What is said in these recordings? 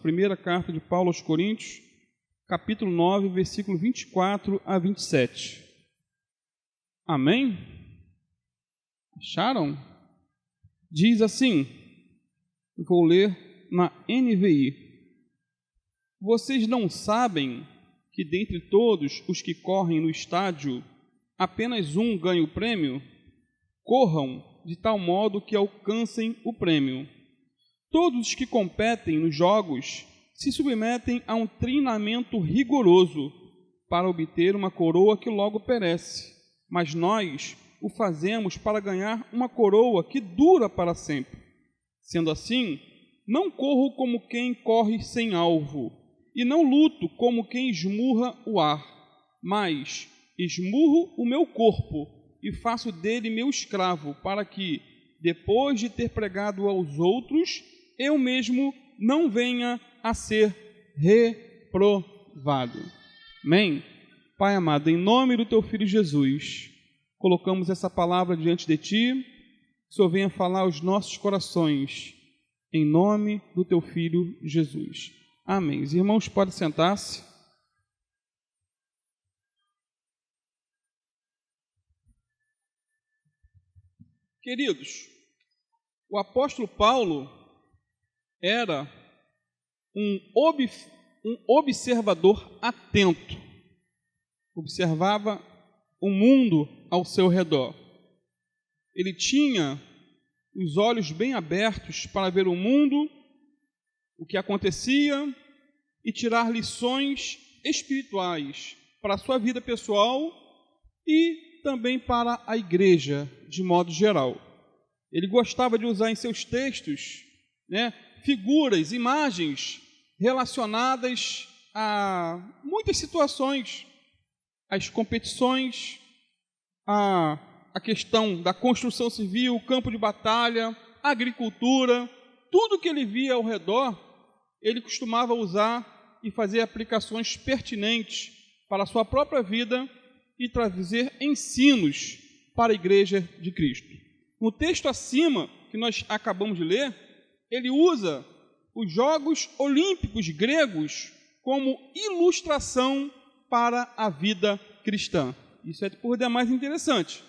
primeira carta de Paulo aos Coríntios, capítulo 9, versículo 24 a 27. Amém? Acharam? Diz assim, vou ler na NVI. Vocês não sabem que dentre todos os que correm no estádio, apenas um ganha o prêmio? Corram de tal modo que alcancem o prêmio. Todos os que competem nos jogos se submetem a um treinamento rigoroso para obter uma coroa que logo perece, mas nós o fazemos para ganhar uma coroa que dura para sempre. Sendo assim, não corro como quem corre sem alvo, e não luto como quem esmurra o ar, mas esmurro o meu corpo e faço dele meu escravo, para que, depois de ter pregado aos outros, eu mesmo não venha a ser reprovado. Amém? Pai amado, em nome do Teu Filho Jesus, colocamos essa palavra diante de Ti, que o Senhor venha falar aos nossos corações, em nome do Teu Filho Jesus. Amém. Os irmãos podem sentar-se. Queridos, o apóstolo Paulo era um observador atento. Observava o mundo ao seu redor. Ele tinha os olhos bem abertos para ver o mundo, o que acontecia e tirar lições espirituais para a sua vida pessoal e também para a igreja, de modo geral. Ele gostava de usar em seus textos, figuras, imagens relacionadas a muitas situações, as competições, a questão da construção civil, o campo de batalha, a agricultura, tudo que ele via ao redor, ele costumava usar e fazer aplicações pertinentes para a sua própria vida e trazer ensinos para a igreja de Cristo. No texto acima, que nós acabamos de ler, ele usa os Jogos Olímpicos gregos como ilustração para a vida cristã. Isso é por demais interessante.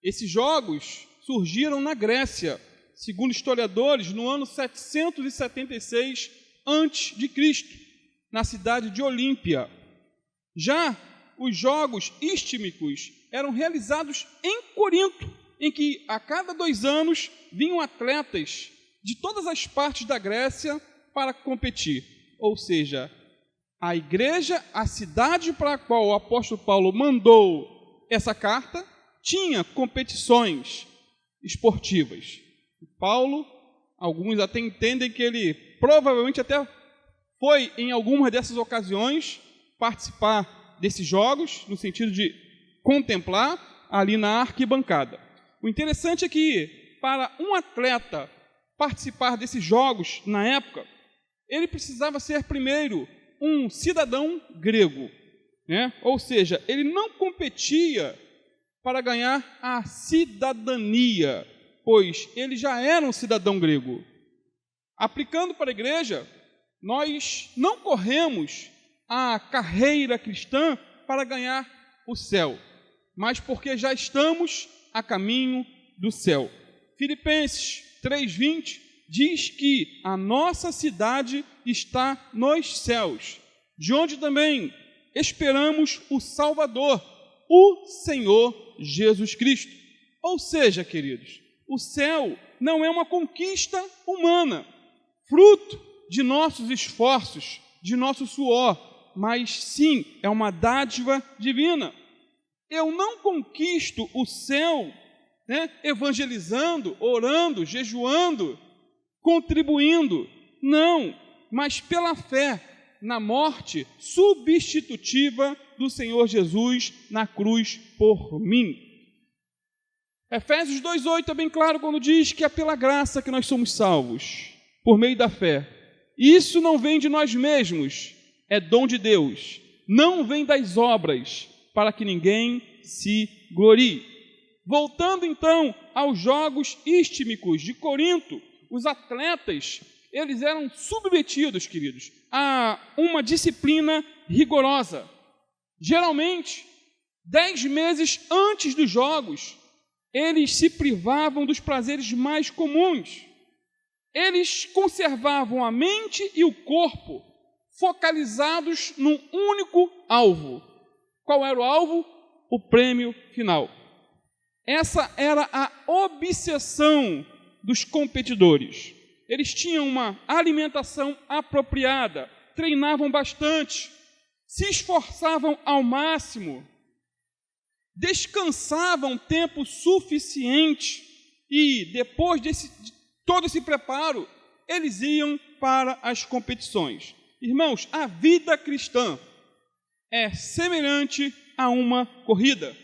Esses jogos surgiram na Grécia, segundo historiadores, no ano 776 a.C., na cidade de Olímpia. Já os jogos istmicos eram realizados em Corinto, em que a cada 2 anos vinham atletas de todas as partes da Grécia para competir. Ou seja, a igreja, a cidade para a qual o apóstolo Paulo mandou essa carta, tinha competições esportivas. Paulo, alguns até entendem que ele provavelmente até foi em alguma dessas ocasiões participar desses jogos, no sentido de contemplar ali na arquibancada. O interessante é que, para um atleta participar desses jogos na época, ele precisava ser primeiro um cidadão grego, Ou seja, ele não competia para ganhar a cidadania, pois ele já era um cidadão grego. Aplicando para a igreja, nós não corremos a carreira cristã para ganhar o céu, mas porque já estamos a caminho do céu. Filipenses 3:20 diz que a nossa cidade está nos céus, de onde também esperamos o Salvador, o Senhor Jesus Cristo. Ou seja, queridos, o céu não é uma conquista humana, fruto de nossos esforços, de nosso suor, mas sim é uma dádiva divina. Eu não conquisto o céu, evangelizando, orando, jejuando, contribuindo, não, mas pela fé na morte substitutiva do Senhor Jesus na cruz por mim. Efésios 2:8 é bem claro quando diz que é pela graça que nós somos salvos, por meio da fé. Isso não vem de nós mesmos, é dom de Deus, não vem das obras, para que ninguém se glorie. Voltando então aos Jogos Istmicos de Corinto, os atletas, eles eram submetidos, queridos, a uma disciplina rigorosa. Geralmente, 10 meses antes dos jogos, eles se privavam dos prazeres mais comuns. Eles conservavam a mente e o corpo focalizados num único alvo. Qual era o alvo? O prêmio final. Essa era a obsessão dos competidores. Eles tinham uma alimentação apropriada, treinavam bastante, se esforçavam ao máximo, descansavam tempo suficiente e, depois de todo esse preparo, eles iam para as competições. Irmãos, a vida cristã é semelhante a uma corrida.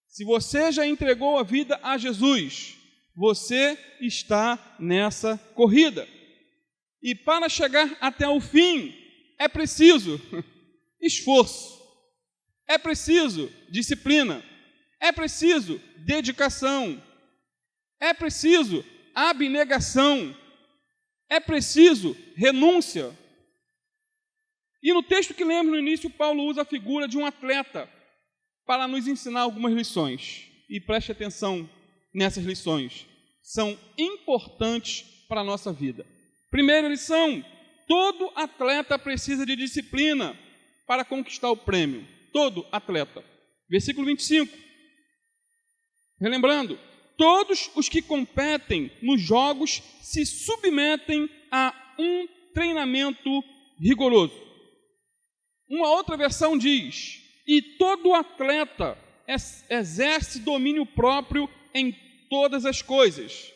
Se você já entregou a vida a Jesus, você está nessa corrida. E para chegar até o fim, é preciso esforço, é preciso disciplina, é preciso dedicação, é preciso abnegação, é preciso renúncia. E no texto que lemos no início, Paulo usa a figura de um atleta para nos ensinar algumas lições. E preste atenção nessas lições. São importantes para a nossa vida. Primeira lição: todo atleta precisa de disciplina para conquistar o prêmio. Todo atleta. Versículo 25. Relembrando, todos os que competem nos jogos se submetem a um treinamento rigoroso. Uma outra versão diz: e todo atleta exerce domínio próprio em todas as coisas.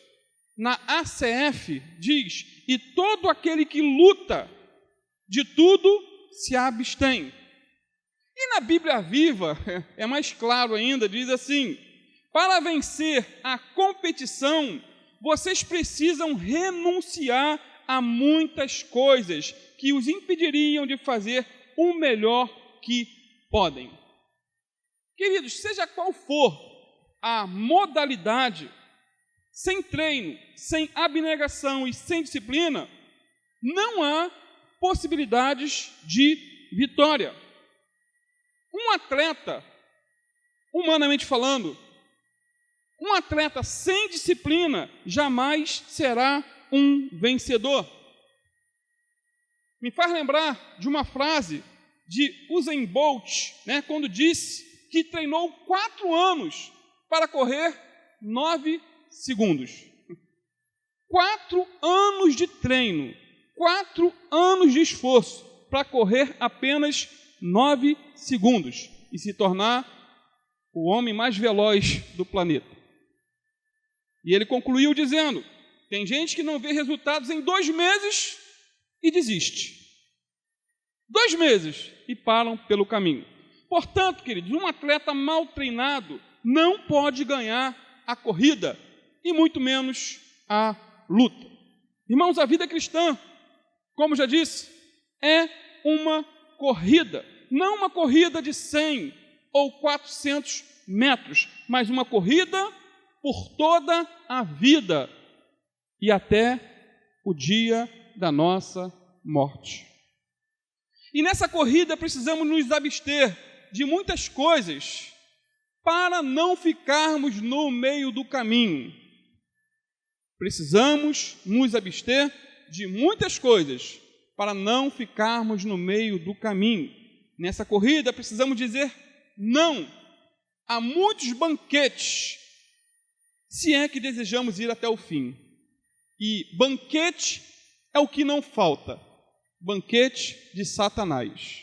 Na ACF diz: e todo aquele que luta, de tudo se abstém. E na Bíblia Viva, é mais claro ainda, diz assim: para vencer a competição, vocês precisam renunciar a muitas coisas que os impediriam de fazer o melhor que podem. Queridos, seja qual for a modalidade, sem treino, sem abnegação e sem disciplina, não há possibilidades de vitória. Um atleta, humanamente falando, um atleta sem disciplina jamais será um vencedor. Me faz lembrar de uma frase de Usain Bolt, quando disse que treinou 4 anos para correr 9 segundos. 4 anos de treino, 4 anos de esforço para correr apenas 9 segundos e se tornar o homem mais veloz do planeta. E ele concluiu dizendo: tem gente que não vê resultados em 2 meses e desiste. 2 meses e param pelo caminho. Portanto, queridos, um atleta mal treinado não pode ganhar a corrida e muito menos a luta. Irmãos, a vida cristã, como já disse, é uma corrida. Não uma corrida de 100 ou 400 metros, mas uma corrida por toda a vida e até o dia da nossa morte. E nessa corrida precisamos nos abster de muitas coisas para não ficarmos no meio do caminho. Precisamos nos abster de muitas coisas para não ficarmos no meio do caminho. Nessa corrida precisamos dizer não a muitos banquetes, se é que desejamos ir até o fim. E banquete é o que não falta. Banquete de Satanás.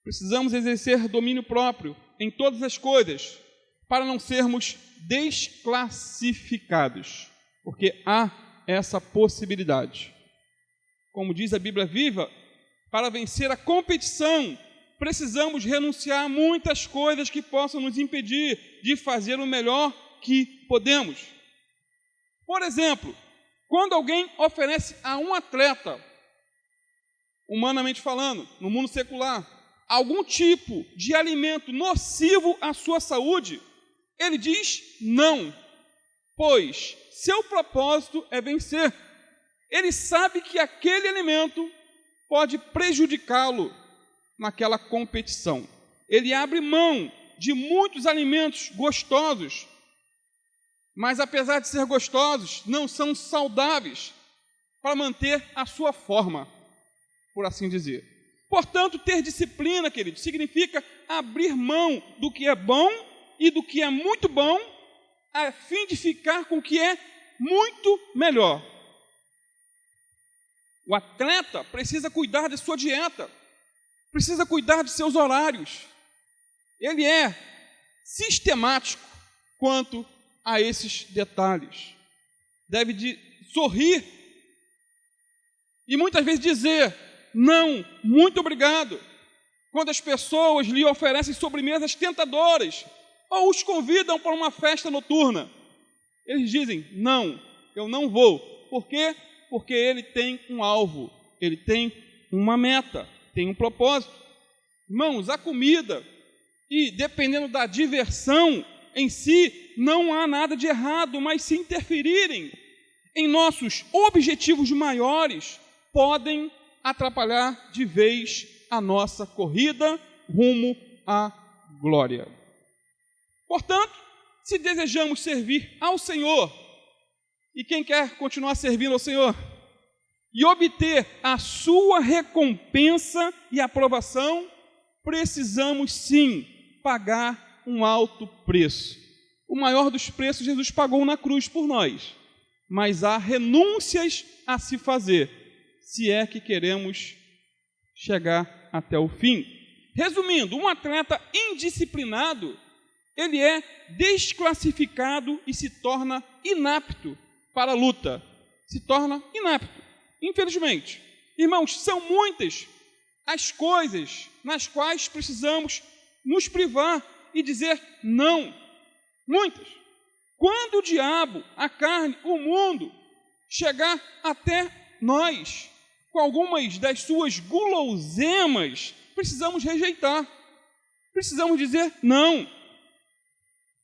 Precisamos exercer domínio próprio em todas as coisas para não sermos desclassificados, porque há essa possibilidade. Como diz a Bíblia Viva, para vencer a competição, precisamos renunciar a muitas coisas que possam nos impedir de fazer o melhor que podemos. Por exemplo, quando alguém oferece a um atleta, humanamente falando, no mundo secular, algum tipo de alimento nocivo à sua saúde, ele diz não, pois seu propósito é vencer. Ele sabe que aquele alimento pode prejudicá-lo naquela competição. Ele abre mão de muitos alimentos gostosos, mas apesar de ser gostosos, não são saudáveis para manter a sua forma, por assim dizer. Portanto, ter disciplina, querido, significa abrir mão do que é bom e do que é muito bom, a fim de ficar com o que é muito melhor. O atleta precisa cuidar de sua dieta, precisa cuidar de seus horários. Ele é sistemático quanto a esses detalhes. Deve sorrir e muitas vezes dizer não, muito obrigado, quando as pessoas lhe oferecem sobremesas tentadoras ou os convidam para uma festa noturna. Eles dizem, não, eu não vou. Por quê? Porque ele tem um alvo, ele tem uma meta, tem um propósito. Irmãos, a comida, e dependendo da diversão em si, não há nada de errado, mas se interferirem em nossos objetivos maiores, podem atrapalhar de vez a nossa corrida rumo à glória. Portanto, se desejamos servir ao Senhor, e quem quer continuar servindo ao Senhor, e obter a sua recompensa e aprovação, precisamos sim pagar um alto preço. O maior dos preços Jesus pagou na cruz por nós, mas há renúncias a se fazer, se é que queremos chegar até o fim. Resumindo, um atleta indisciplinado, ele é desclassificado e se torna inapto para a luta. Se torna inapto, infelizmente. Irmãos, são muitas as coisas nas quais precisamos nos privar e dizer não. Muitas. Quando o diabo, a carne, o mundo chegar até nós com algumas das suas guloseimas, precisamos rejeitar. Precisamos dizer não.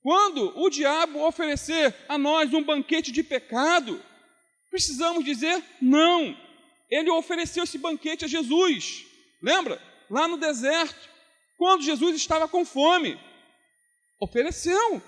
Quando o diabo oferecer a nós um banquete de pecado, precisamos dizer não. Ele ofereceu esse banquete a Jesus. Lembra? Lá no deserto, quando Jesus estava com fome. Ofereceu.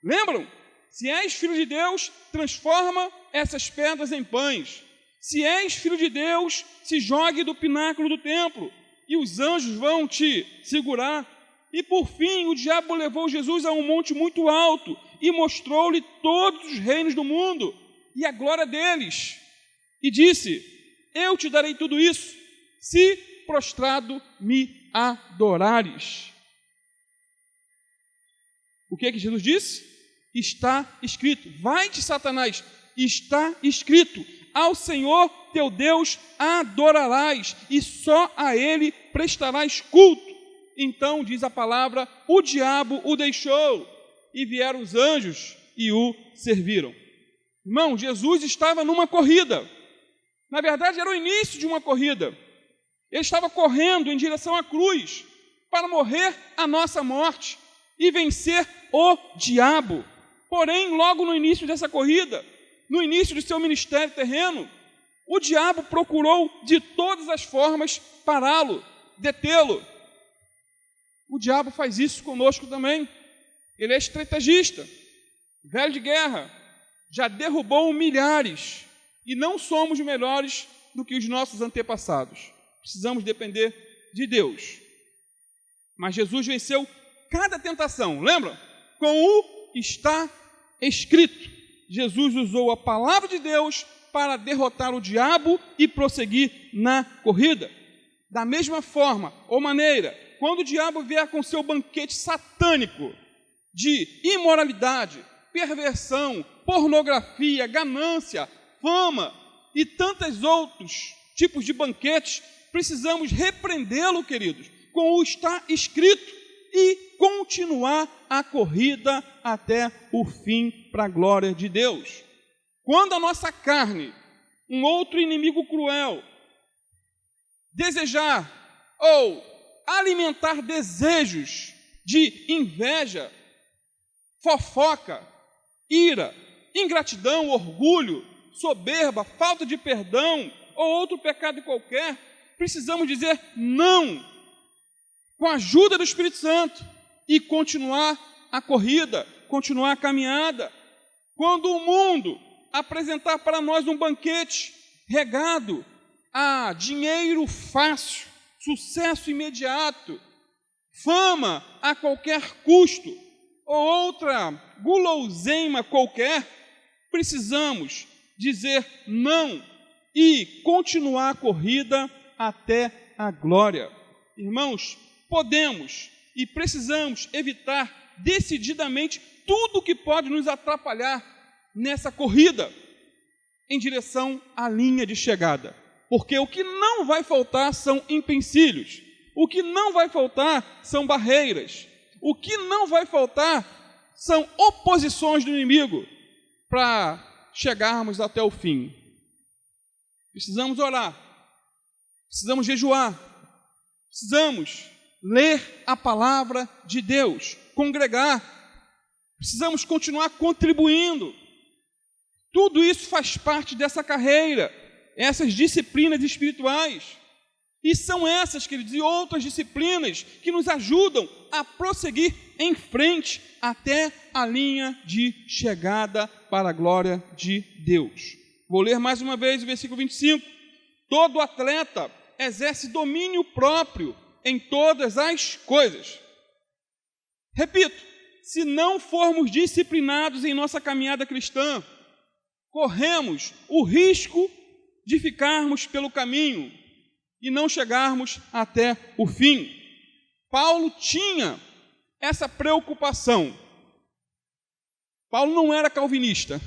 Lembram? Se és filho de Deus, transforma essas pedras em pães. Se és filho de Deus, se jogue do pináculo do templo, e os anjos vão te segurar. E por fim, o diabo levou Jesus a um monte muito alto e mostrou-lhe todos os reinos do mundo e a glória deles. E disse, eu te darei tudo isso, se prostrado me adorares. O que Jesus disse? Está escrito. Vai-te, Satanás, está escrito. Ao Senhor teu Deus adorarás e só a Ele prestarás culto. Então, diz a palavra, o diabo o deixou e vieram os anjos e o serviram. Irmão, Jesus estava numa corrida. Na verdade, era o início de uma corrida. Ele estava correndo em direção à cruz para morrer a nossa morte e vencer o diabo. Porém, logo no início dessa corrida, no início do seu ministério terreno, o diabo procurou de todas as formas pará-lo, detê-lo. O diabo faz isso conosco também. Ele é estrategista, velho de guerra, já derrubou milhares e não somos melhores do que os nossos antepassados. Precisamos depender de Deus. Mas Jesus venceu cada tentação, lembra? Com o está escrito. Jesus usou a palavra de Deus para derrotar o diabo e prosseguir na corrida. Da mesma forma ou maneira, quando o diabo vier com seu banquete satânico de imoralidade, perversão, pornografia, ganância, fama e tantos outros tipos de banquetes, precisamos repreendê-lo, queridos, com o está escrito e continuar a corrida até o fim para a glória de Deus. Quando a nossa carne, um outro inimigo cruel, desejar ou alimentar desejos de inveja, fofoca, ira, ingratidão, orgulho, soberba, falta de perdão ou outro pecado qualquer, precisamos dizer não, com a ajuda do Espírito Santo, e continuar a corrida, continuar a caminhada. Quando o mundo apresentar para nós um banquete regado a dinheiro fácil, sucesso imediato, fama a qualquer custo, ou outra guloseima qualquer, precisamos dizer não e continuar a corrida até a glória. Irmãos, podemos e precisamos evitar decididamente tudo que pode nos atrapalhar nessa corrida em direção à linha de chegada. Porque o que não vai faltar são empecilhos, o que não vai faltar são barreiras, o que não vai faltar são oposições do inimigo para chegarmos até o fim. Precisamos orar, precisamos jejuar, precisamos ler a palavra de Deus, congregar, precisamos continuar contribuindo. Tudo isso faz parte dessa carreira, essas disciplinas espirituais. E são essas, queridos, e outras disciplinas que nos ajudam a prosseguir em frente até a linha de chegada para a glória de Deus. Vou ler mais uma vez o versículo 25. Todo atleta exerce domínio próprio em todas as coisas. Repito, se não formos disciplinados em nossa caminhada cristã, corremos o risco de ficarmos pelo caminho e não chegarmos até o fim. Paulo tinha essa preocupação. Paulo não era calvinista.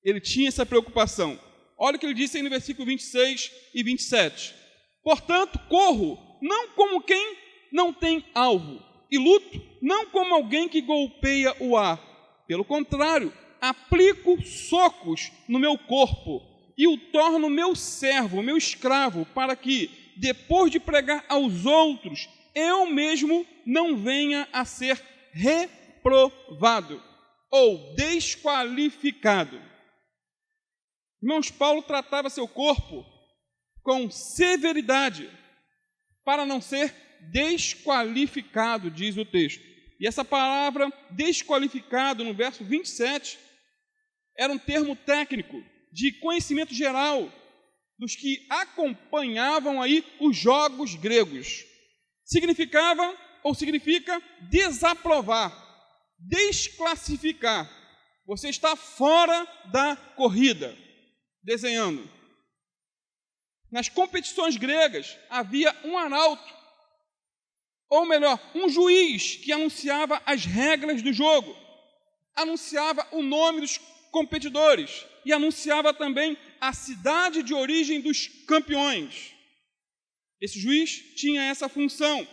Ele tinha essa preocupação. Olha o que ele disse aí no versículo 26 e 27. Portanto, corro, não como quem não tem alvo, e luto, não como alguém que golpeia o ar. Pelo contrário, aplico socos no meu corpo e o torno meu servo, meu escravo, para que, depois de pregar aos outros, eu mesmo não venha a ser reprovado ou desqualificado. Irmãos, Paulo tratava seu corpo com severidade para não ser desqualificado, diz o texto. E essa palavra desqualificado, no verso 27, era um termo técnico de conhecimento geral dos que acompanhavam aí os jogos gregos. Significava ou significa desaprovar, desclassificar. Você está fora da corrida. Desenhando. Nas competições gregas havia um arauto, ou melhor, um juiz que anunciava as regras do jogo, anunciava o nome dos competidores e anunciava também a cidade de origem dos campeões. Esse juiz tinha essa função,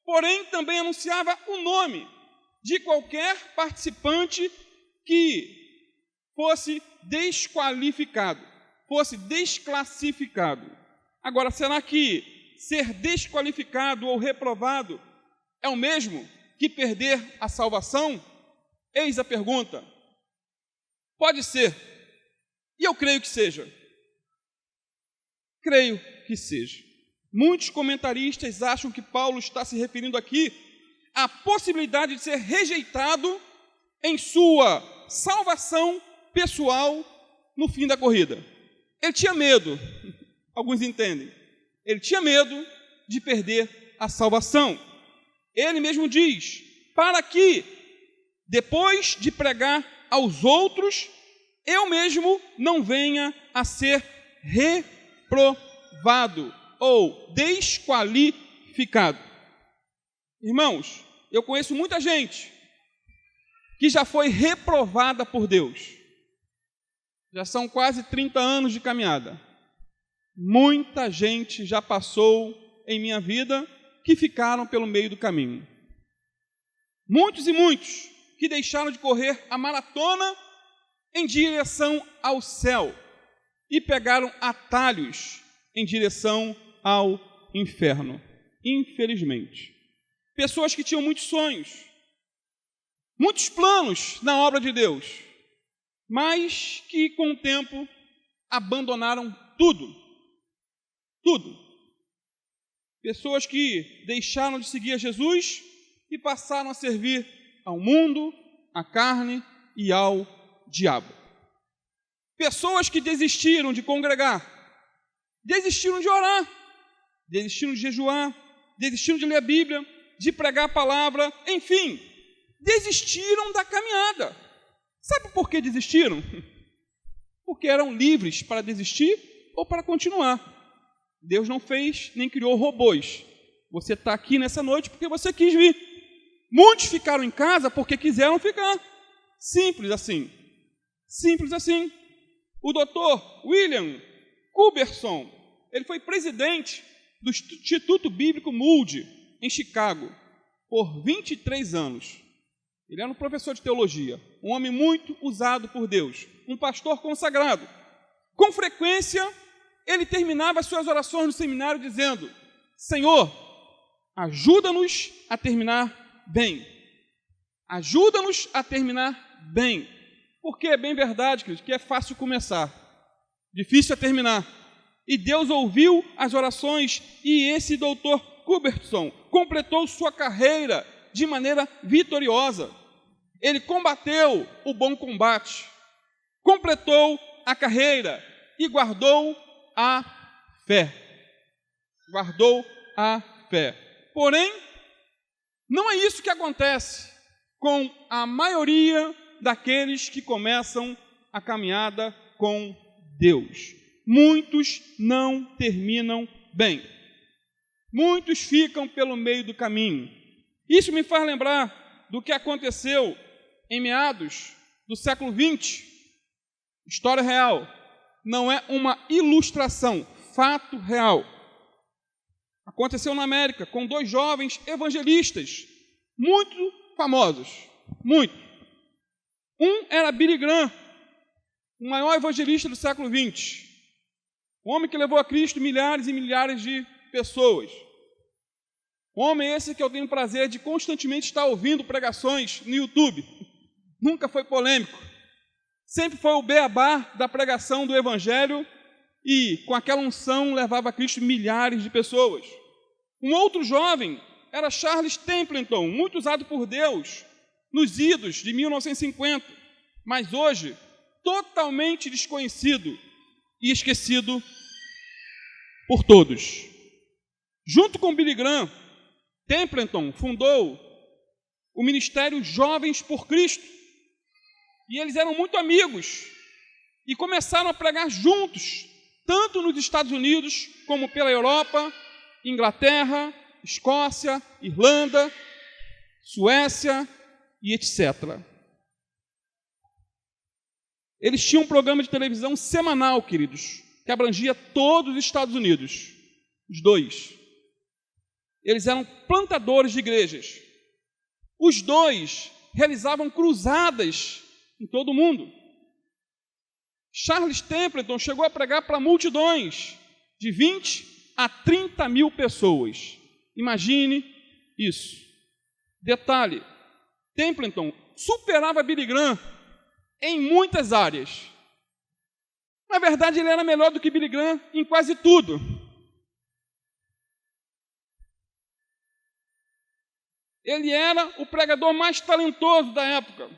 porém também anunciava o nome de qualquer participante que fosse desqualificado, fosse desclassificado. Agora, será que ser desqualificado ou reprovado é o mesmo que perder a salvação? Eis a pergunta. Pode ser. E eu creio que seja. Creio que seja. Muitos comentaristas acham que Paulo está se referindo aqui à possibilidade de ser rejeitado em sua salvação pessoal no fim da corrida. Ele tinha medo, alguns entendem, ele tinha medo de perder a salvação. Ele mesmo diz, para que, depois de pregar aos outros, eu mesmo não venha a ser reprovado ou desqualificado. Irmãos, eu conheço muita gente que já foi reprovada por Deus. Já são quase 30 anos de caminhada. Muita gente já passou em minha vida que ficaram pelo meio do caminho. Muitos e muitos que deixaram de correr a maratona em direção ao céu e pegaram atalhos em direção ao inferno. Infelizmente. Pessoas que tinham muitos sonhos, muitos planos na obra de Deus, mas que com o tempo abandonaram tudo. Tudo. Pessoas que deixaram de seguir a Jesus e passaram a servir ao mundo, à carne e ao diabo. Pessoas que desistiram de congregar, desistiram de orar, desistiram de jejuar, desistiram de ler a Bíblia, de pregar a palavra, enfim, desistiram da caminhada. Sabe por que desistiram? Porque eram livres para desistir ou para continuar. Deus não fez nem criou robôs. Você está aqui nessa noite porque você quis vir. Muitos ficaram em casa porque quiseram ficar. Simples assim. Simples assim. O doutor William Cuberson, ele foi presidente do Instituto Bíblico Moody, em Chicago, por 23 anos. Ele era um professor de teologia, um homem muito usado por Deus, um pastor consagrado. Com frequência, ele terminava suas orações no seminário dizendo: Senhor, ajuda-nos a terminar bem. Ajuda-nos a terminar bem. Porque é bem verdade, queridos, que é fácil começar, difícil é terminar. E Deus ouviu as orações e esse doutor Cuberson completou sua carreira de maneira vitoriosa. Ele combateu o bom combate, completou a carreira e guardou a fé. Guardou a fé. Porém, não é isso que acontece com a maioria daqueles que começam a caminhada com Deus. Muitos não terminam bem. Muitos ficam pelo meio do caminho. Isso me faz lembrar do que aconteceu em meados do século XX. História real. Não é uma ilustração, fato real. Aconteceu na América com 2 jovens evangelistas muito famosos, muito. Um era Billy Graham, o maior evangelista do século XX. Um homem que levou a Cristo milhares e milhares de pessoas. Um homem esse que eu tenho o prazer de constantemente estar ouvindo pregações no YouTube. Nunca foi polêmico. Sempre foi o beabá da pregação do Evangelho e com aquela unção levava a Cristo milhares de pessoas. Um outro jovem era Charles Templeton, muito usado por Deus nos idos de 1950, mas hoje totalmente desconhecido e esquecido por todos. Junto com Billy Graham, Templeton fundou o Ministério Jovens por Cristo. E eles eram muito amigos e começaram a pregar juntos, tanto nos Estados Unidos como pela Europa, Inglaterra, Escócia, Irlanda, Suécia e etc. Eles tinham um programa de televisão semanal, queridos, que abrangia todos os Estados Unidos, os 2. Eles eram plantadores de igrejas. Os 2 realizavam cruzadas em todo o mundo. Charles Templeton chegou a pregar para multidões de 20 a 30 mil pessoas. Imagine isso. Detalhe, Templeton superava Billy Graham em muitas áreas. Na verdade, ele era melhor do que Billy Graham em quase tudo. Ele era o pregador mais talentoso da época.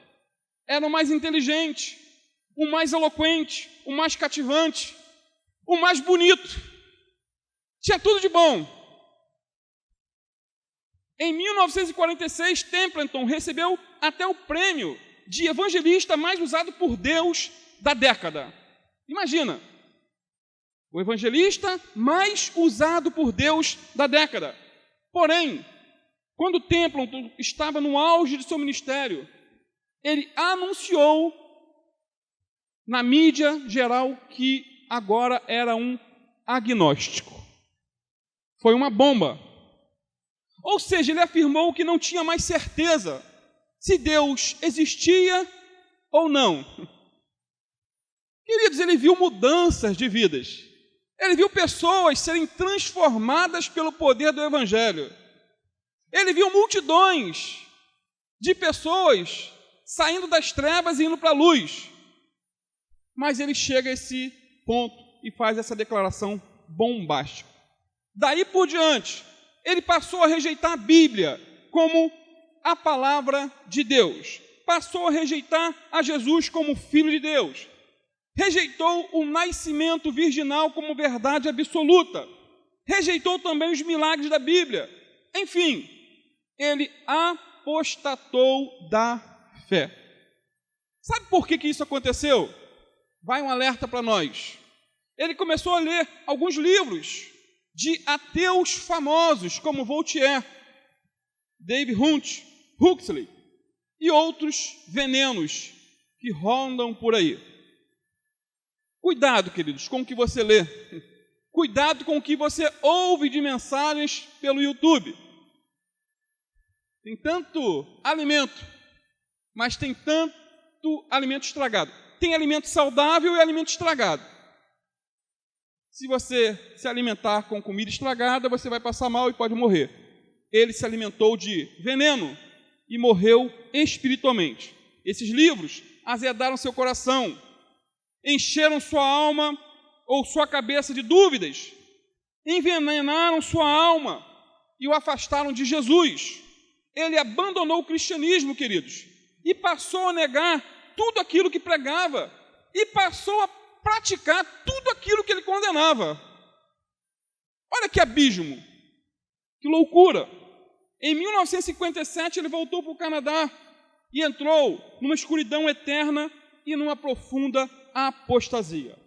Era o mais inteligente, o mais eloquente, o mais cativante, o mais bonito. Tinha tudo de bom. Em 1946, Templeton recebeu até o prêmio de evangelista mais usado por Deus da década. Imagina, o evangelista mais usado por Deus da década. Porém, quando Templeton estava no auge de seu ministério, ele anunciou na mídia geral que agora era um agnóstico. Foi uma bomba. Ou seja, ele afirmou que não tinha mais certeza se Deus existia ou não. Queridos, ele viu mudanças de vidas. Ele viu pessoas serem transformadas pelo poder do Evangelho. Ele viu multidões de pessoas saindo das trevas e indo para a luz. Mas ele chega a esse ponto e faz essa declaração bombástica. Daí por diante, ele passou a rejeitar a Bíblia como a palavra de Deus. Passou a rejeitar a Jesus como Filho de Deus. Rejeitou o nascimento virginal como verdade absoluta. Rejeitou também os milagres da Bíblia. Enfim, ele apostatou da fé. Sabe por que isso aconteceu? Vai um alerta para nós. Ele começou a ler alguns livros de ateus famosos, como Voltaire, David Huxley e outros venenos que rondam por aí. Cuidado, queridos, com o que você lê. Cuidado com o que você ouve de mensagens pelo YouTube. Tem tanto alimento, mas tem tanto alimento estragado. Tem alimento saudável e alimento estragado. Se você se alimentar com comida estragada, você vai passar mal e pode morrer. Ele se alimentou de veneno e morreu espiritualmente. Esses livros azedaram seu coração, encheram sua alma ou sua cabeça de dúvidas, envenenaram sua alma e o afastaram de Jesus. Ele abandonou o cristianismo, queridos, e passou a negar tudo aquilo que pregava e passou a praticar tudo aquilo que ele condenava. Olha que abismo, que loucura. Em 1957 ele voltou para o Canadá e entrou numa escuridão eterna e numa profunda apostasia.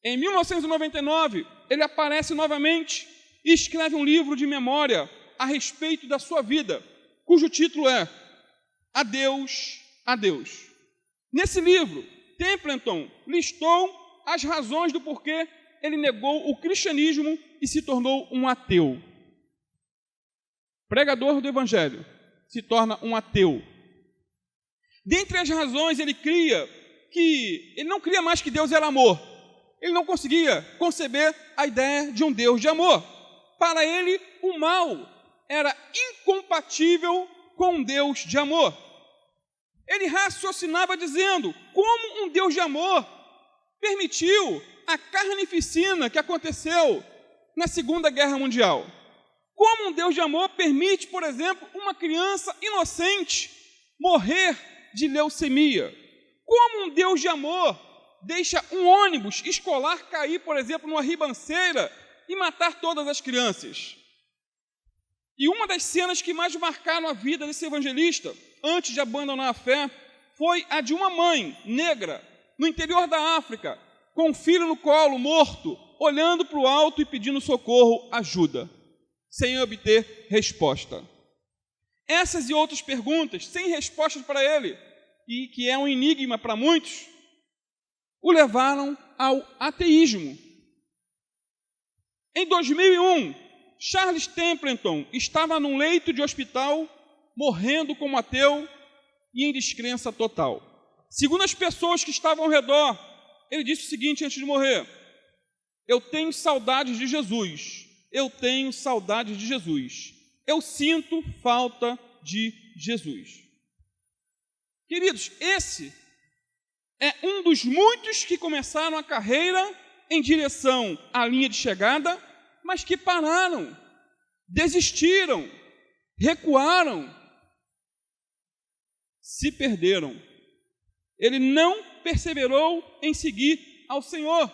Em 1999 ele aparece novamente e escreve um livro de memória a respeito da sua vida, cujo título é Adeus, Adeus. Nesse livro, Templeton listou as razões do porquê ele negou o cristianismo e se tornou um ateu. Pregador do Evangelho, se torna um ateu. Dentre as razões, ele não cria mais que Deus era amor. Ele não conseguia conceber a ideia de um Deus de amor. Para ele, o mal era incompatível com um Deus de amor. Ele raciocinava dizendo, como um Deus de amor permitiu a carnificina que aconteceu na Segunda Guerra Mundial? Como um Deus de amor permite, por exemplo, uma criança inocente morrer de leucemia? Como um Deus de amor deixa um ônibus escolar cair, por exemplo, numa ribanceira e matar todas as crianças? E uma das cenas que mais marcaram a vida desse evangelista, antes de abandonar a fé, foi a de uma mãe negra, no interior da África, com um filho no colo, morto, olhando para o alto e pedindo socorro, ajuda, sem obter resposta. Essas e outras perguntas, sem respostas para ele, e que é um enigma para muitos, o levaram ao ateísmo. Em 2001, Charles Templeton estava num leito de hospital, morrendo como ateu e em descrença total. Segundo as pessoas que estavam ao redor, ele disse o seguinte antes de morrer: eu tenho saudades de Jesus, eu tenho saudades de Jesus, eu sinto falta de Jesus. Queridos, esse é um dos muitos que começaram a carreira em direção à linha de chegada, mas que pararam, desistiram, recuaram, se perderam. Ele não perseverou em seguir ao Senhor.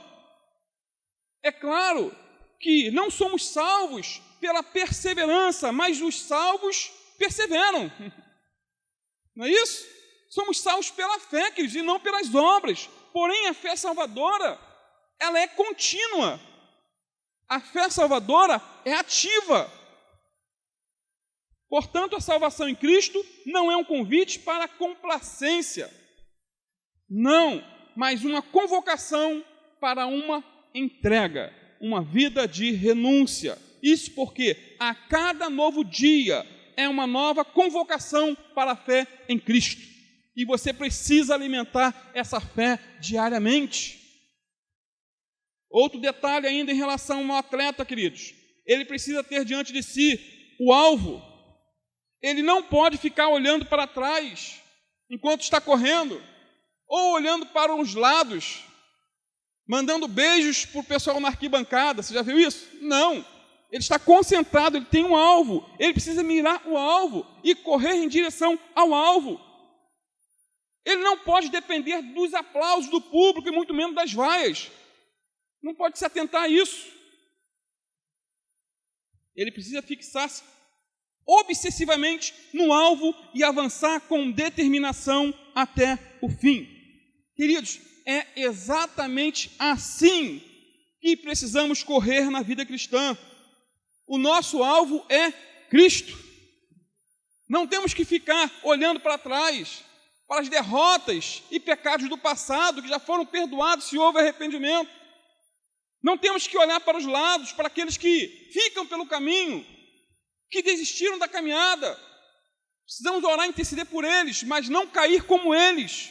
É claro que não somos salvos pela perseverança, mas os salvos perseveram. Não é isso? Somos salvos pela fé, queridos, e não pelas obras. Porém, a fé salvadora, ela é contínua. A fé salvadora é ativa. Portanto, a salvação em Cristo não é um convite para complacência. Não, mas uma convocação para uma entrega, uma vida de renúncia. Isso porque a cada novo dia é uma nova convocação para a fé em Cristo. E você precisa alimentar essa fé diariamente. Outro detalhe ainda em relação ao atleta, queridos. Ele precisa ter diante de si o alvo. Ele não pode ficar olhando para trás enquanto está correndo, ou olhando para os lados mandando beijos para o pessoal na arquibancada. Você já viu isso? Não. Ele está concentrado, ele tem um alvo. Ele precisa mirar o alvo e correr em direção ao alvo. Ele não pode depender dos aplausos do público e muito menos das vaias. Não pode se atentar a isso. Ele precisa fixar-se obsessivamente no alvo e avançar com determinação até o fim. Queridos, é exatamente assim que precisamos correr na vida cristã. O nosso alvo é Cristo. Não temos que ficar olhando para trás, para as derrotas e pecados do passado que já foram perdoados se houve arrependimento. Não temos que olhar para os lados, para aqueles que ficam pelo caminho, que desistiram da caminhada. Precisamos orar e interceder por eles, mas não cair como eles.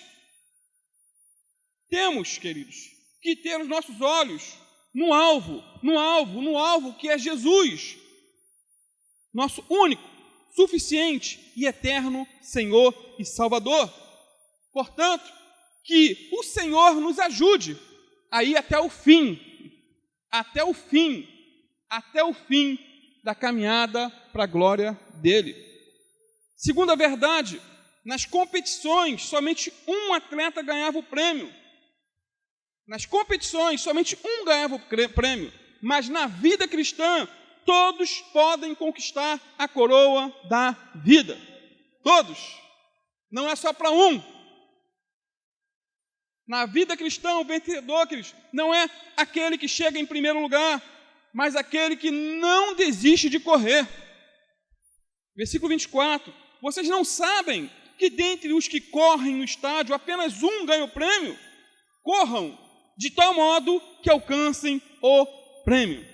Temos, queridos, que ter os nossos olhos no alvo que é Jesus, nosso único, suficiente e eterno Senhor e Salvador. Portanto, que o Senhor nos ajude a ir até o fim da caminhada para a glória dele. Segunda verdade, nas competições, somente um atleta ganhava o prêmio. Nas competições, somente um ganhava o prêmio. Mas na vida cristã, todos podem conquistar a coroa da vida. Todos. Não é só para um. Na vida cristã, o vencedor, queridos, não é aquele que chega em primeiro lugar, mas aquele que não desiste de correr. Versículo 24. Vocês não sabem que dentre os que correm no estádio, apenas um ganha o prêmio? Corram de tal modo que alcancem o prêmio.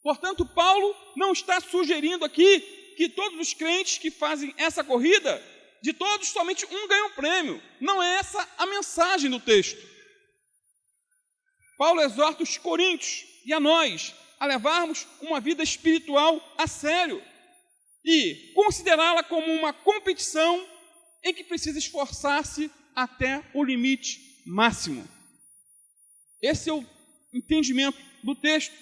Portanto, Paulo não está sugerindo aqui que todos os crentes que fazem essa corrida, de todos, somente um ganha o prêmio. Não é essa a mensagem do texto. Paulo exorta os coríntios e a nós a levarmos uma vida espiritual a sério e considerá-la como uma competição em que precisa esforçar-se até o limite máximo. Esse é o entendimento do texto.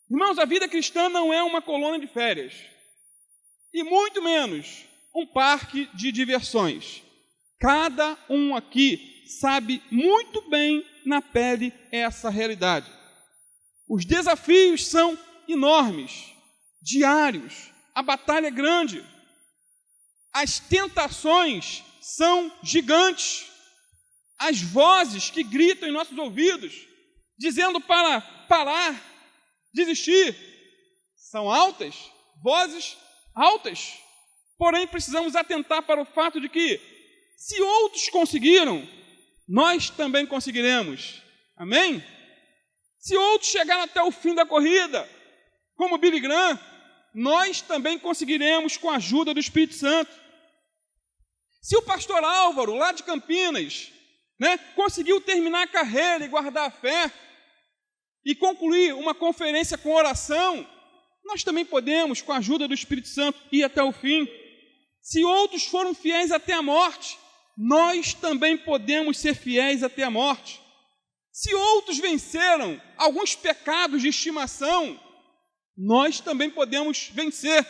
Irmãos, a vida cristã não é uma colônia de férias e muito menos um parque de diversões. Cada um aqui sabe muito bem na pele essa realidade. Os desafios são enormes, diários, a batalha é grande, as tentações são gigantes, as vozes que gritam em nossos ouvidos, dizendo para parar, desistir, são altas, vozes altas. Porém, precisamos atentar para o fato de que, se outros conseguiram, nós também conseguiremos. Amém? Se outros chegaram até o fim da corrida, como Billy Graham, nós também conseguiremos com a ajuda do Espírito Santo. Se o pastor Álvaro, lá de Campinas, conseguiu terminar a carreira e guardar a fé, e concluir uma conferência com oração, nós também podemos, com a ajuda do Espírito Santo, ir até o fim. Se outros foram fiéis até a morte, nós também podemos ser fiéis até a morte. Se outros venceram alguns pecados de estimação, nós também podemos vencer,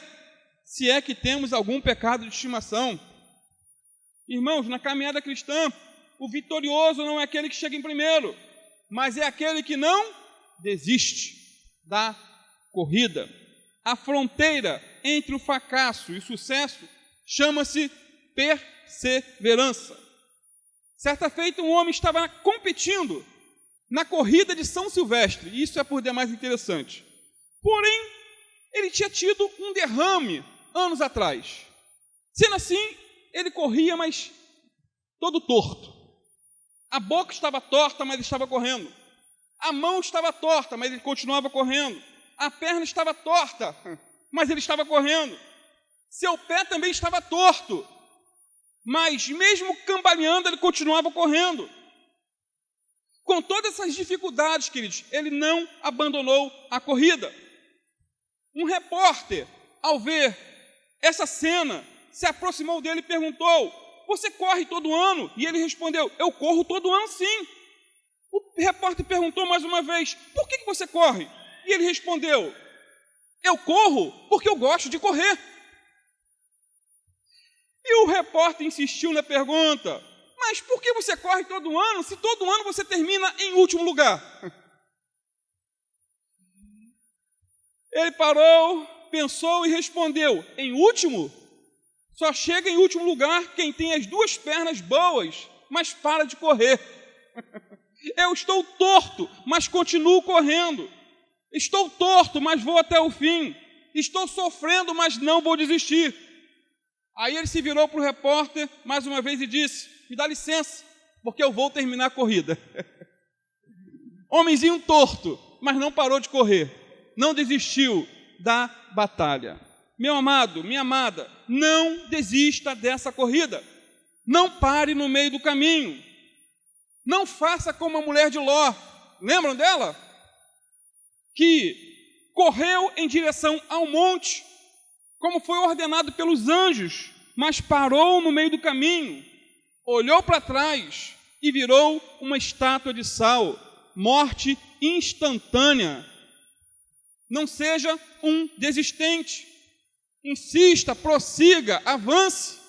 se é que temos algum pecado de estimação. Irmãos, na caminhada cristã, o vitorioso não é aquele que chega em primeiro, mas é aquele que não desiste da corrida. A fronteira entre o fracasso e o sucesso chama-se perseverança. Certa feita, um homem estava competindo na corrida de São Silvestre, e isso é por demais interessante. Porém, ele tinha tido um derrame anos atrás. Sendo assim, ele corria, mas todo torto. A boca estava torta, mas ele estava correndo. A mão estava torta, mas ele continuava correndo. A perna estava torta, mas ele estava correndo. Seu pé também estava torto, mas mesmo cambaleando, ele continuava correndo. Com todas essas dificuldades, queridos, ele não abandonou a corrida. Um repórter, ao ver essa cena, se aproximou dele e perguntou: você corre todo ano? E ele respondeu: eu corro todo ano sim. O repórter perguntou mais uma vez: por que você corre? E ele respondeu: eu corro porque eu gosto de correr. E o repórter insistiu na pergunta: mas por que você corre todo ano, se todo ano você termina em último lugar? Ele parou, pensou e respondeu: em último? Só chega em último lugar quem tem as duas pernas boas, mas para de correr. Eu estou torto, mas continuo correndo. Estou torto, mas vou até o fim. Estou sofrendo, mas não vou desistir. Aí ele se virou para o repórter mais uma vez e disse: me dá licença, porque eu vou terminar a corrida. Homenzinho torto, mas não parou de correr. Não desistiu da batalha. Meu amado, minha amada, não desista dessa corrida. Não pare no meio do caminho. Não faça como a mulher de Ló. Lembram dela? Que correu em direção ao monte, como foi ordenado pelos anjos, mas parou no meio do caminho, olhou para trás e virou uma estátua de sal. Morte instantânea. Não seja um desistente. Insista, prossiga, avance.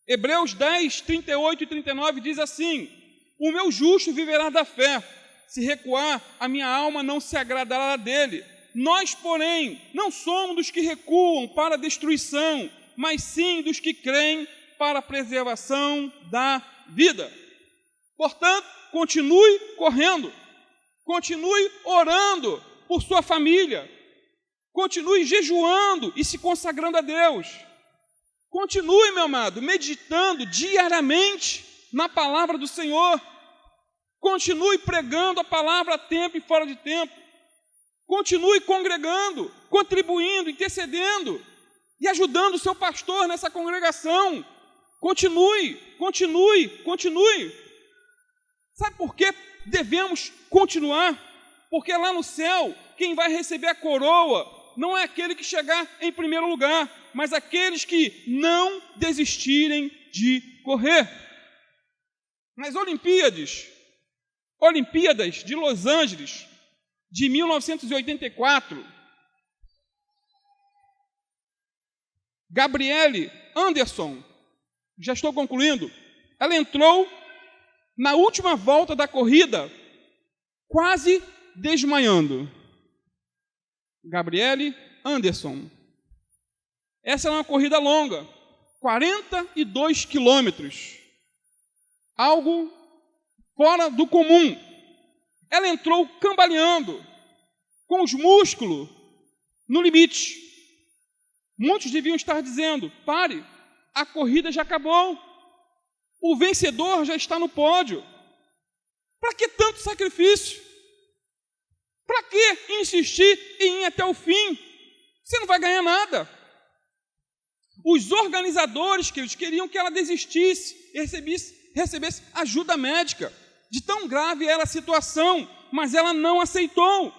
Hebreus 10, 38 e 39 diz assim: o meu justo viverá da fé. Se recuar, a minha alma não se agradará dele. Nós, porém, não somos dos que recuam para a destruição, mas sim dos que creem para a preservação da vida. Portanto, continue correndo, continue orando por sua família, continue jejuando e se consagrando a Deus. Continue, meu amado, meditando diariamente na palavra do Senhor. Continue pregando a palavra a tempo e fora de tempo. Continue congregando, contribuindo, intercedendo e ajudando o seu pastor nessa congregação. Continue, continue, continue. Sabe por que devemos continuar? Porque lá no céu, quem vai receber a coroa não é aquele que chegar em primeiro lugar, mas aqueles que não desistirem de correr. Nas Olimpíadas de Los Angeles, de 1984, Gabrielle Anderson, já estou concluindo, ela entrou na última volta da corrida quase desmaiando. Gabrielle Anderson. Essa é uma corrida longa, 42 quilômetros, algo fora do comum. Ela entrou cambaleando, com os músculos no limite. Muitos deviam estar dizendo: pare, a corrida já acabou, o vencedor já está no pódio. Para que tanto sacrifício? Para que insistir em ir até o fim? Você não vai ganhar nada. Os organizadores, queridos, queriam que ela desistisse, recebesse ajuda médica. De tão grave era a situação, mas ela não aceitou.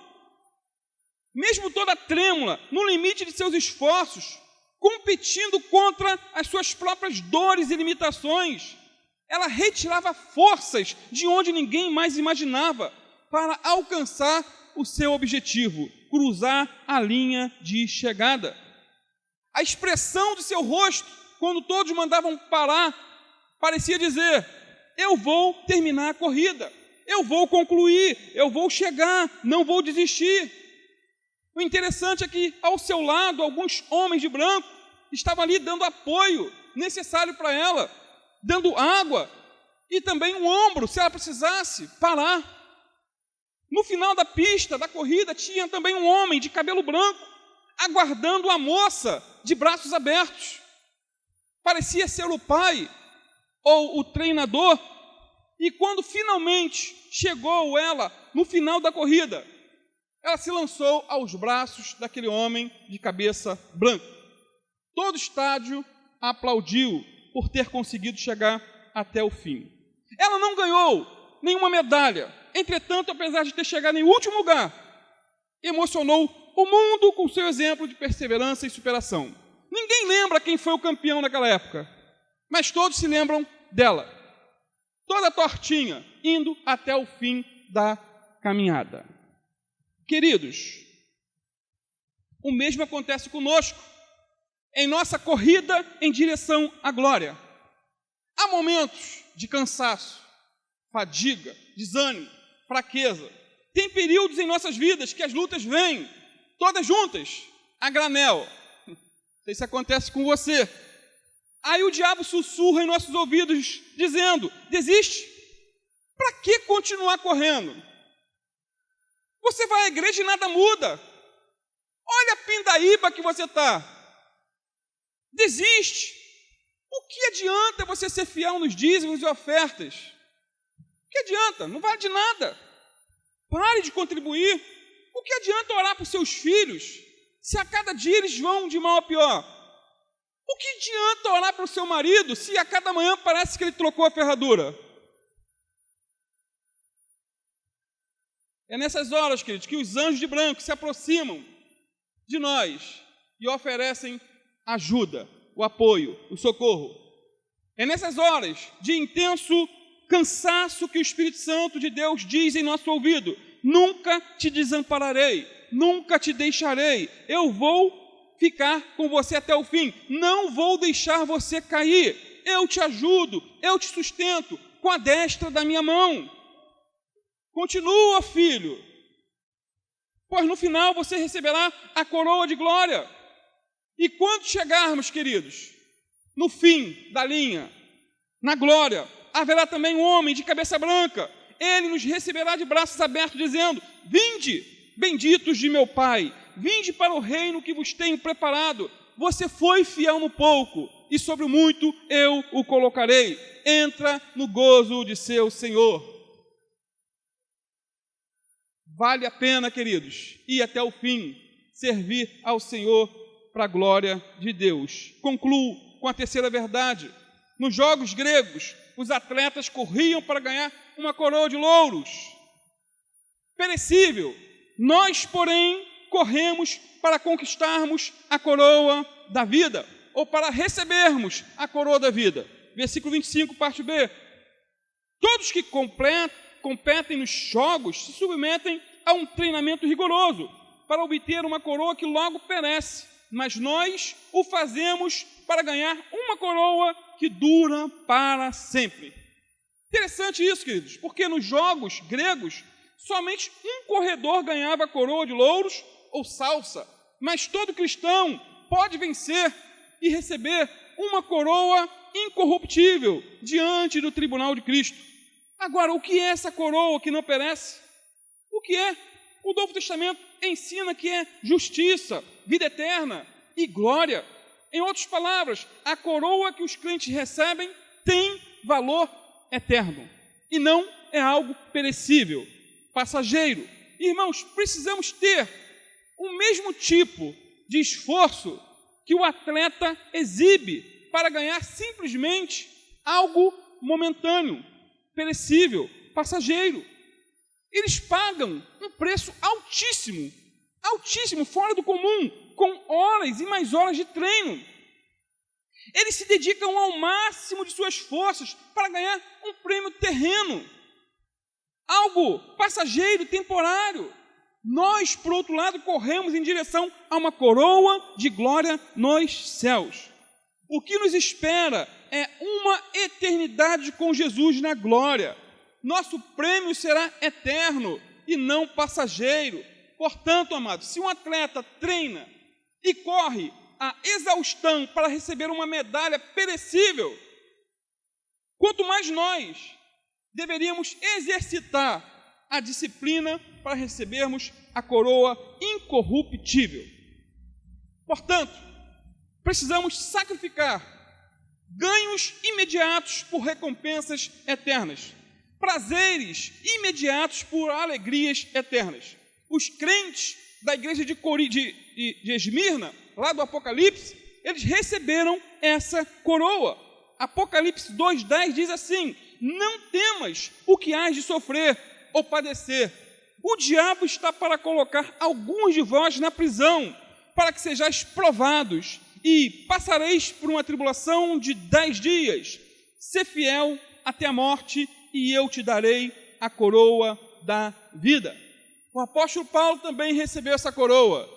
Mesmo toda trêmula, no limite de seus esforços, competindo contra as suas próprias dores e limitações, ela retirava forças de onde ninguém mais imaginava para alcançar o seu objetivo, cruzar a linha de chegada. A expressão do seu rosto, quando todos mandavam parar, parecia dizer: eu vou terminar a corrida, eu vou concluir, eu vou chegar, não vou desistir. O interessante é que ao seu lado, alguns homens de branco estavam ali dando apoio necessário para ela, dando água e também um ombro, se ela precisasse parar. No final da pista, da corrida, tinha também um homem de cabelo branco, aguardando a moça de braços abertos. Parecia ser o pai ou o treinador. E quando finalmente chegou ela no final da corrida, ela se lançou aos braços daquele homem de cabeça branca. Todo o estádio aplaudiu por ter conseguido chegar até o fim. Ela não ganhou nenhuma medalha. Entretanto, apesar de ter chegado em último lugar, emocionou o mundo com seu exemplo de perseverança e superação. Ninguém lembra quem foi o campeão naquela época, mas todos se lembram dela. Toda tortinha, indo até o fim da caminhada. Queridos, o mesmo acontece conosco em nossa corrida em direção à glória. Há momentos de cansaço, fadiga, desânimo, fraqueza. Tem períodos em nossas vidas que as lutas vêm todas juntas, a granel. Não sei se acontece com você. Aí o diabo sussurra em nossos ouvidos, dizendo: desiste. Para que continuar correndo? Você vai à igreja e nada muda. Olha a pindaíba que você está. Desiste. O que adianta você ser fiel nos dízimos e ofertas? O que adianta? Não vale de nada. Pare de contribuir. O que adianta orar por seus filhos, se a cada dia eles vão de mal a pior? O que adianta orar para o seu marido, se a cada manhã parece que ele trocou a ferradura? É nessas horas, queridos, que os anjos de branco se aproximam de nós e oferecem ajuda, o apoio, o socorro. É nessas horas de intenso cansaço que o Espírito Santo de Deus diz em nosso ouvido: nunca te desampararei, nunca te deixarei, eu vou ficar com você até o fim, não vou deixar você cair, eu te ajudo, eu te sustento com a destra da minha mão. Continua, filho, pois no final você receberá a coroa de glória. E quando chegarmos, queridos, no fim da linha, na glória, haverá também um homem de cabeça branca. Ele nos receberá de braços abertos, dizendo: vinde, benditos de meu Pai, vinde para o reino que vos tenho preparado. Você foi fiel no pouco, e sobre o muito eu o colocarei. Entra no gozo de seu Senhor. Vale a pena, queridos, ir até o fim, servir ao Senhor para a glória de Deus. Concluo com a terceira verdade. Nos jogos gregos, os atletas corriam para ganhar uma coroa de louros perecível. Nós, porém, corremos para conquistarmos a coroa da vida, ou para recebermos a coroa da vida. Versículo 25, parte B. Todos que competem nos jogos se submetem a um treinamento rigoroso para obter uma coroa que logo perece, mas nós o fazemos para ganhar uma coroa que dura para sempre. Interessante isso, queridos, porque nos jogos gregos somente um corredor ganhava a coroa de louros ou salsa, mas todo cristão pode vencer e receber uma coroa incorruptível diante do tribunal de Cristo. Agora, o que é essa coroa que não perece? O que é? O Novo Testamento ensina que é justiça, vida eterna e glória. Em outras palavras, a coroa que os crentes recebem tem valor eterno e não é algo perecível, passageiro. Irmãos, precisamos ter o mesmo tipo de esforço que o atleta exibe para ganhar simplesmente algo momentâneo, perecível, passageiro. Eles pagam um preço altíssimo, altíssimo, fora do comum, com horas e mais horas de treino. Eles se dedicam ao máximo de suas forças para ganhar um prêmio terreno, algo passageiro, temporário. Nós, por outro lado, corremos em direção a uma coroa de glória nos céus. O que nos espera é uma eternidade com Jesus na glória. Nosso prêmio será eterno e não passageiro. Portanto, amados, se um atleta treina e corre a exaustão para receber uma medalha perecível, quanto mais nós deveríamos exercitar a disciplina para recebermos a coroa incorruptível. Portanto, precisamos sacrificar ganhos imediatos por recompensas eternas, prazeres imediatos por alegrias eternas. Os crentes da igreja de Esmirna, lá do Apocalipse, eles receberam essa coroa. Apocalipse 2:10 diz assim: não temas o que hás de sofrer ou padecer. O diabo está para colocar alguns de vós na prisão, para que sejais provados, e passareis por uma tribulação de 10 dias. Sê fiel até a morte, e eu te darei a coroa da vida. O apóstolo Paulo também recebeu essa coroa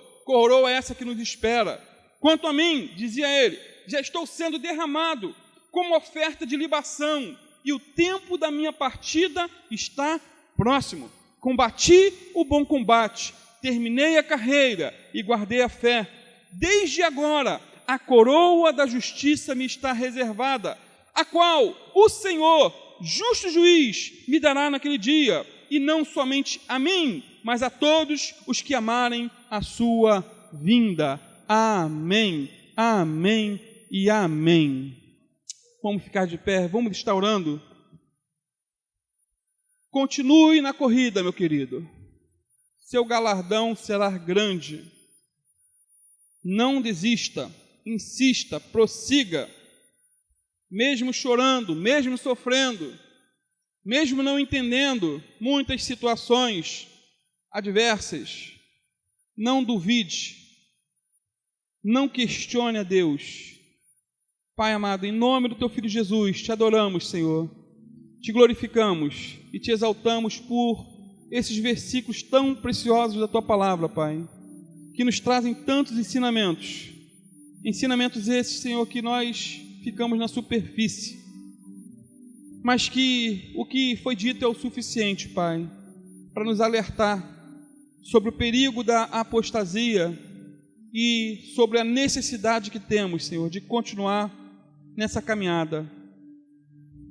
essa que nos espera. Quanto a mim, dizia ele, já estou sendo derramado como oferta de libação, e o tempo da minha partida está próximo. Combati o bom combate, terminei a carreira e guardei a fé. Desde agora, a coroa da justiça me está reservada, a qual o Senhor, justo juiz, me dará naquele dia, e não somente a mim, mas a todos os que amarem a sua vinda. Amém, amém e amém. Vamos ficar de pé, vamos estar orando. Continue na corrida, meu querido. Seu galardão será grande. Não desista, insista, prossiga. Mesmo chorando, mesmo sofrendo, mesmo não entendendo muitas situações adversas, não duvide, não questione a Deus. Pai amado, em nome do Teu Filho Jesus, Te adoramos, Senhor, Te glorificamos e Te exaltamos por esses versículos tão preciosos da Tua Palavra, Pai, que nos trazem tantos ensinamentos esses, Senhor, que nós ficamos na superfície, mas que o que foi dito é o suficiente, Pai, para nos alertar sobre o perigo da apostasia e sobre a necessidade que temos, Senhor, de continuar nessa caminhada.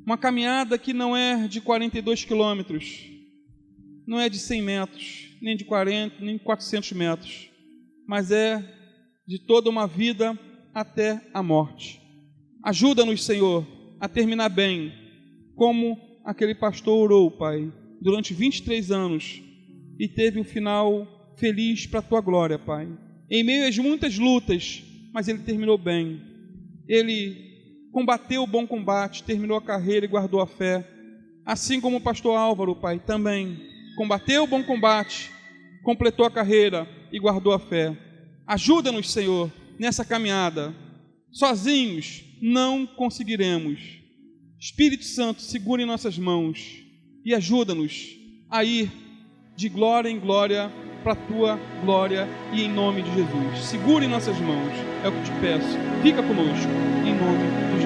Uma caminhada que não é de 42 quilômetros, não é de 100 metros, nem de 40, nem de 400 metros, mas é de toda uma vida até a morte. Ajuda-nos, Senhor, a terminar bem, como aquele pastor orou, Pai, durante 23 anos, e teve um final feliz para a Tua glória, Pai. Em meio às muitas lutas, mas ele terminou bem. Ele combateu o bom combate, terminou a carreira e guardou a fé. Assim como o pastor Álvaro, Pai, também combateu o bom combate, completou a carreira e guardou a fé. Ajuda-nos, Senhor, nessa caminhada. Sozinhos não conseguiremos. Espírito Santo, segura em nossas mãos e ajuda-nos a ir de glória em glória para a Tua glória e em nome de Jesus. Segura em nossas mãos, é o que te peço. Fica conosco, em nome de Jesus.